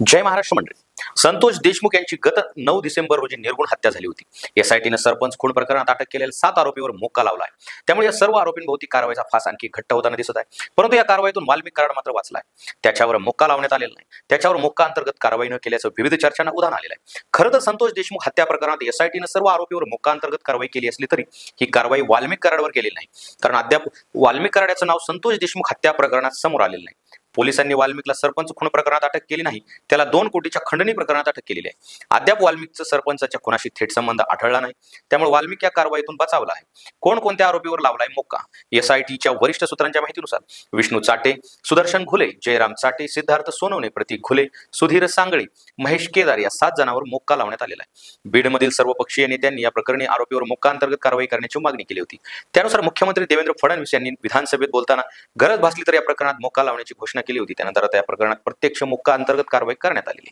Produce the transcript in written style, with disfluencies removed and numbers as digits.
जय महाराष्ट्र मंडळी. संतोष देशमुख यांची गत 9 डिसेंबर रोजी निर्गुण हत्या झाली होती. एसआयटीनं सरपंच खून प्रकरणात अटक केलेल्या 7 आरोपींवर मोक्का लावला आहे. त्यामुळे या सर्व आरोपींभोवती कारवाईचा फास आणखी घट्ट होताना दिसत आहे. परंतु या कारवाईतून वाल्मिक कराड मात्र वाचला आहे. त्याच्यावर मोक्का लावण्यात आलेला नाही. त्याच्यावर मोक्का अंतर्गत कारवाई न केल्याचं विविध चर्चांना उधाण आलेलं आहे. खरं तर संतोष देशमुख हत्या प्रकरणात एसआयटीनं सर्व आरोपींवर मोक्का अंतर्गत कारवाई केली असली तरी ही कारवाई वाल्मिक कराडवर केलेली नाही. कारण अद्याप वाल्मिक कराड याचं नाव संतोष देशमुख हत्या प्रकरणात समोर आलेलं नाही. पोलिसांनी वाल्मिकला सरपंच खून प्रकरणात अटक केली नाही, त्याला 2 कोटीच्या खंडणी प्रकरणात अटक केलेली आहे. अद्याप वाल्मिकचा सरपंचाच्या खुनाशी थेट संबंध आढळला नाही. त्यामुळे वाल्मिक या कारवाईतून बचावला आहे. कोणकोणत्या आरोपीवर लावलाय मोक्का? एसआयटीच्या वरिष्ठ सूत्रांच्या माहितीनुसार विष्णू चाटे, सुदर्शन घुले, जयराम चाटे, सिद्धार्थ सोनवणे, प्रतीक घुले, सुधीर सांगळे, महेश केदार या 7 जणांवर मोक्का लावण्यात आलेला आहे. बीडमधील सर्वपक्षीय नेत्यांनी या प्रकरणी आरोपीवर मोक्का अंतर्गत कारवाई करण्याची मागणी केली होती. त्यानुसार मुख्यमंत्री देवेंद्र फडणवीस यांनी विधानसभेत बोलताना गरज भासली तर या प्रकरणात मोक्का लावण्याची घोषणा केली होती. त्यानंतर त्या प्रकरणात प्रत्यक्ष मोक्का अंतर्गत कारवाई करण्यात आली.